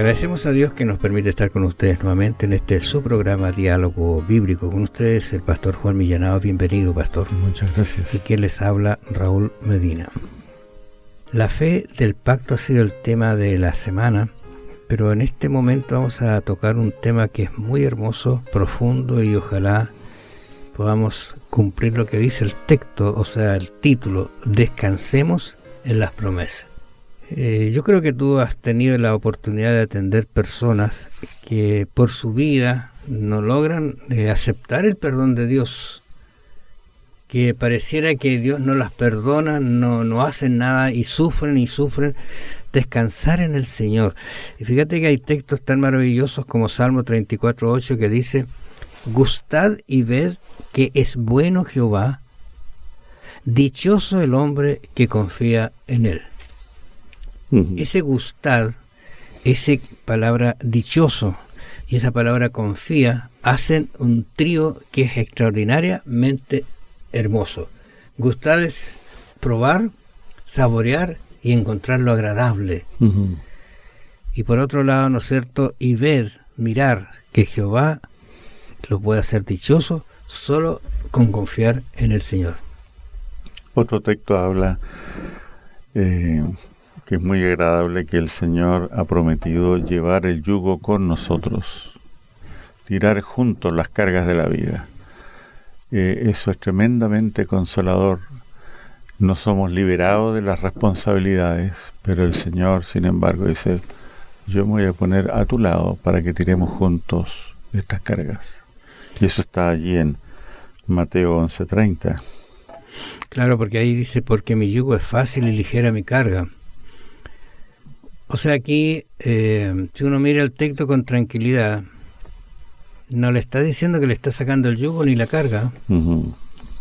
Agradecemos a Dios que nos permite estar con ustedes nuevamente en este su programa Diálogo Bíblico. Con ustedes el pastor Juan Millanado. Bienvenido, pastor. Muchas gracias. Y quien les habla, Raúl Medina. La fe del pacto ha sido el tema de la semana, pero en este momento vamos a tocar un tema que es muy hermoso, profundo, y ojalá podamos cumplir lo que dice el texto, o sea, el título: Descansemos en las promesas. Yo creo que tú has tenido la oportunidad de atender personas que por su vida no logran aceptar el perdón de Dios, que pareciera que Dios no las perdona, no hacen nada y sufren. Descansar en el Señor. Y fíjate que hay textos tan maravillosos como Salmo 34:8 que dice: gustad y ved que es bueno Jehová, dichoso el hombre que confía en él. Ese gustad, esa palabra dichoso y esa palabra confía hacen un trío que es extraordinariamente hermoso. Gustad es probar, saborear y encontrar lo agradable. Y por otro lado, ¿no es cierto?, y ver, mirar que Jehová lo puede hacer dichoso solo con confiar en el Señor. Otro texto habla que es muy agradable, que el Señor ha prometido llevar el yugo con nosotros, tirar juntos las cargas de la vida. Eso es tremendamente consolador. No somos liberados de las responsabilidades, pero el Señor, sin embargo, dice: yo me voy a poner a tu lado para que tiremos juntos estas cargas. Y eso está allí en Mateo 11:30. Claro, porque ahí dice: porque mi yugo es fácil y ligera mi carga. O sea, aquí, si uno mira el texto con tranquilidad, no le está diciendo que le está sacando el yugo ni la carga,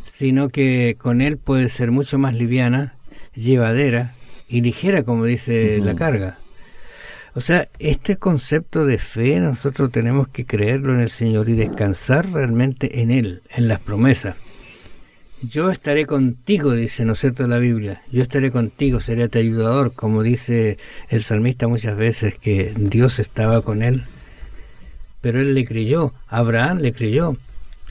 sino que con él puede ser mucho más liviana, llevadera y ligera, como dice la carga. O sea, este concepto de fe nosotros tenemos que creerlo en el Señor y descansar realmente en Él, en las promesas. Yo estaré contigo, dice, ¿no es cierto?, la Biblia. Yo estaré contigo, seré tu ayudador, como dice el salmista muchas veces, que Dios estaba con él. Pero él le creyó, Abraham le creyó.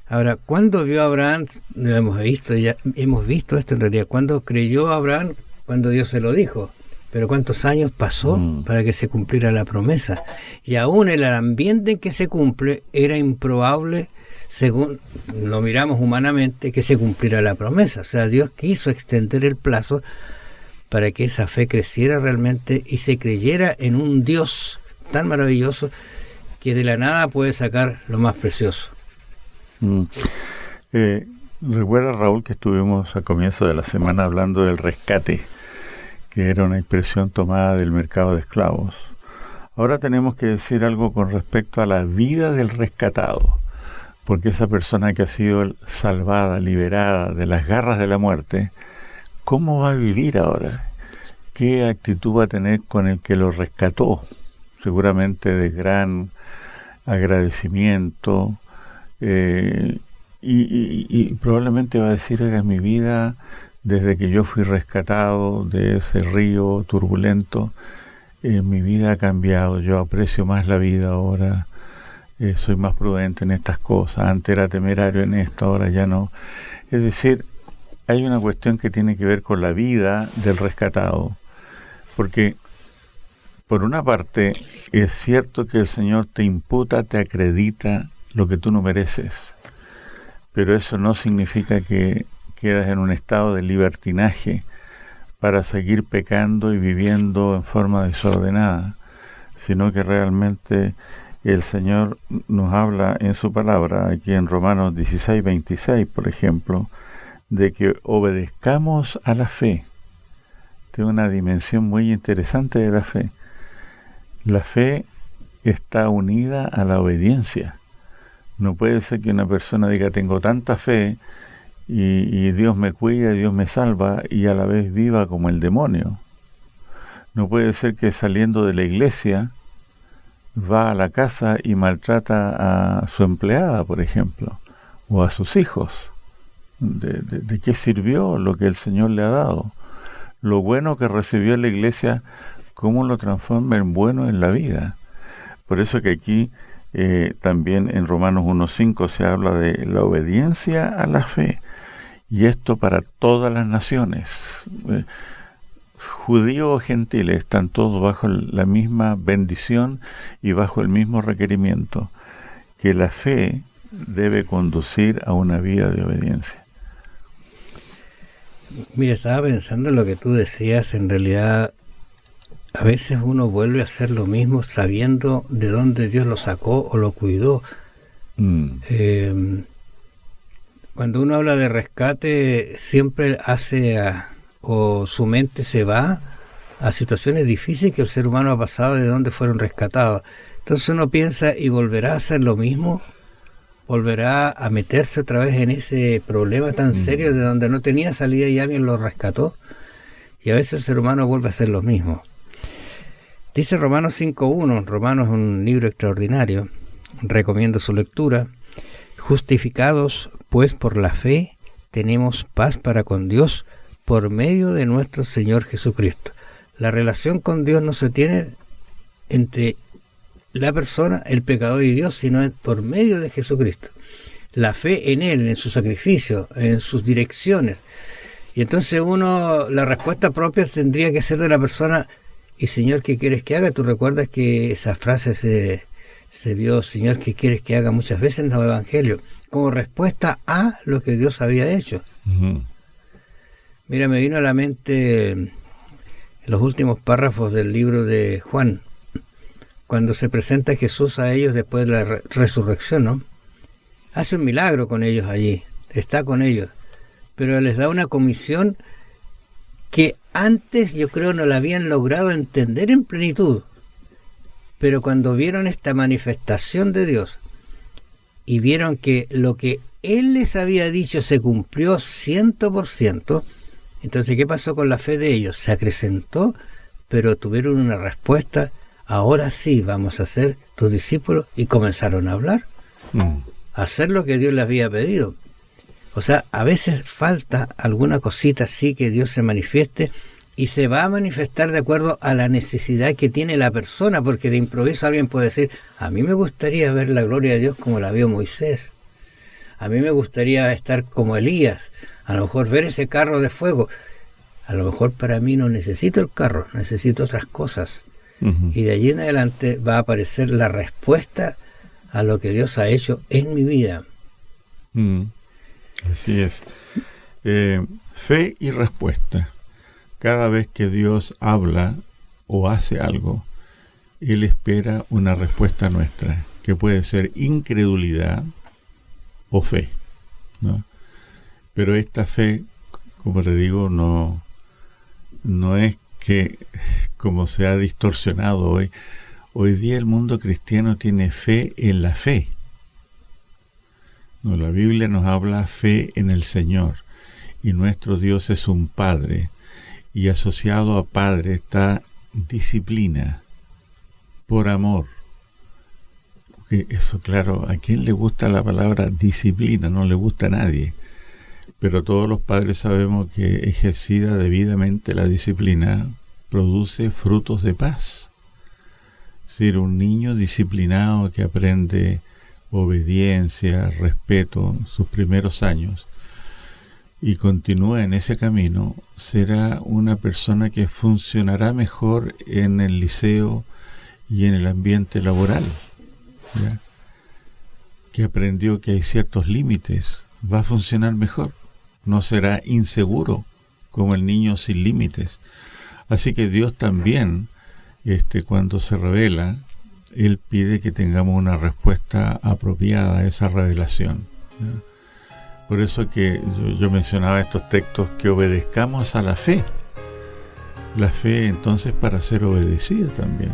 Ahora, ¿cuándo vio a Abraham? Lo hemos visto esto en realidad. ¿Cuándo creyó Abraham? Cuando Dios se lo dijo. Pero ¿cuántos años pasó para que se cumpliera la promesa? Y aún el ambiente en que se cumple era improbable, según lo miramos humanamente, que se cumpliera la promesa. O sea, Dios quiso extender el plazo para que esa fe creciera realmente y se creyera en un Dios tan maravilloso que de la nada puede sacar lo más precioso. Recuerda, Raúl, que estuvimos a comienzo de la semana hablando del rescate, que era una expresión tomada del mercado de esclavos. Ahora tenemos que decir algo con respecto a la vida del rescatado, porque esa persona que ha sido salvada, liberada de las garras de la muerte, ¿cómo va a vivir ahora? ¿Qué actitud va a tener con el que lo rescató? Seguramente de gran agradecimiento, y probablemente va a decir: oiga, mi vida, desde que yo fui rescatado de ese río turbulento, mi vida ha cambiado, yo aprecio más la vida ahora, soy más prudente en estas cosas, antes era temerario en esto, ahora ya no. Es decir, hay una cuestión que tiene que ver con la vida del rescatado, porque por una parte es cierto que el Señor te imputa, te acredita lo que tú no mereces, pero eso no significa que quedas en un estado de libertinaje para seguir pecando y viviendo en forma desordenada, sino que realmente el Señor nos habla en su palabra, aquí en Romanos 16:26, por ejemplo, de que obedezcamos a la fe. Tiene una dimensión muy interesante de la fe. La fe está unida a la obediencia. No puede ser que una persona diga: tengo tanta fe y Dios me cuida, Dios me salva, y a la vez viva como el demonio. No puede ser que saliendo de la iglesia va a la casa y maltrata a su empleada, por ejemplo, o a sus hijos. ¿De qué sirvió lo que el Señor le ha dado? Lo bueno que recibió en la iglesia, ¿cómo lo transforma en bueno en la vida? Por eso que aquí también en Romanos 1:5 se habla de la obediencia a la fe, y esto para todas las naciones. Judíos o gentiles están todos bajo la misma bendición y bajo el mismo requerimiento, que la fe debe conducir a una vida de obediencia. Mira, estaba pensando en lo que tú decías. En realidad, a veces uno vuelve a hacer lo mismo sabiendo de dónde Dios lo sacó o lo cuidó. Cuando uno habla de rescate, siempre o su mente se va a situaciones difíciles que el ser humano ha pasado, de donde fueron rescatados. Entonces uno piensa, ¿y volverá a hacer lo mismo? ¿Volverá a meterse otra vez en ese problema tan serio de donde no tenía salida y alguien lo rescató? Y a veces el ser humano vuelve a hacer lo mismo. Dice Romanos 5:1, Romanos es un libro extraordinario, recomiendo su lectura. Justificados pues por la fe, tenemos paz para con Dios por medio de nuestro Señor Jesucristo. La relación con Dios no se tiene entre la persona, el pecador y Dios, sino por medio de Jesucristo. La fe en Él, en su sacrificio, en sus direcciones. Y entonces la respuesta propia tendría que ser de la persona: y Señor, ¿qué quieres que haga? Tú recuerdas que esa frase se vio, Señor, ¿qué quieres que haga? Muchas veces en los evangelios, como respuesta a lo que Dios había hecho. Mira, me vino a la mente los últimos párrafos del libro de Juan, cuando se presenta Jesús a ellos después de la resurrección, ¿no? Hace un milagro con ellos allí, está con ellos, pero les da una comisión que antes yo creo no la habían logrado entender en plenitud. Pero cuando vieron esta manifestación de Dios y vieron que lo que Él les había dicho se cumplió 100%, entonces ¿qué pasó con la fe de ellos? Se acrecentó, pero tuvieron una respuesta: ahora sí vamos a ser tus discípulos, y comenzaron a hablar, a hacer lo que Dios les había pedido. O sea, a veces falta alguna cosita así que Dios se manifieste, y se va a manifestar de acuerdo a la necesidad que tiene la persona, porque de improviso alguien puede decir: a mí me gustaría ver la gloria de Dios como la vio Moisés, a mí me gustaría estar como Elías, a lo mejor ver ese carro de fuego. A lo mejor para mí no necesito el carro, necesito otras cosas. Y de allí en adelante va a aparecer la respuesta a lo que Dios ha hecho en mi vida. Así es. Fe y respuesta. Cada vez que Dios habla o hace algo, Él espera una respuesta nuestra, que puede ser incredulidad o fe, ¿no? Pero esta fe, como te digo, no es que, como se ha distorsionado hoy día el mundo cristiano tiene fe en la fe. No, la Biblia nos habla fe en el Señor, y nuestro Dios es un Padre, y asociado a Padre está disciplina, por amor. Porque eso, claro, ¿a quién le gusta la palabra disciplina? No le gusta a nadie. Pero todos los padres sabemos que ejercida debidamente la disciplina produce frutos de paz. Es decir, un niño disciplinado que aprende obediencia, respeto, sus primeros años, y continúa en ese camino, será una persona que funcionará mejor en el liceo y en el ambiente laboral, ¿ya? Que aprendió que hay ciertos límites, va a funcionar mejor. No será inseguro como el niño sin límites. Así que Dios también, cuando se revela, Él pide que tengamos una respuesta apropiada a esa revelación, ¿ya? Por eso que yo mencionaba estos textos, que obedezcamos a la fe. La fe entonces para ser obedecida también.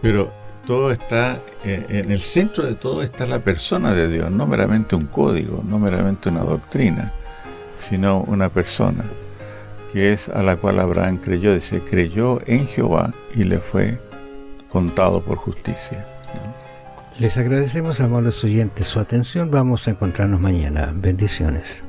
Pero todo está, en el centro de todo está la persona de Dios, no meramente un código, no meramente una doctrina, sino una persona, que es a la cual Abraham creyó. Dice, creyó en Jehová y le fue contado por justicia. Les agradecemos, amables oyentes, su atención. Vamos a encontrarnos mañana. Bendiciones.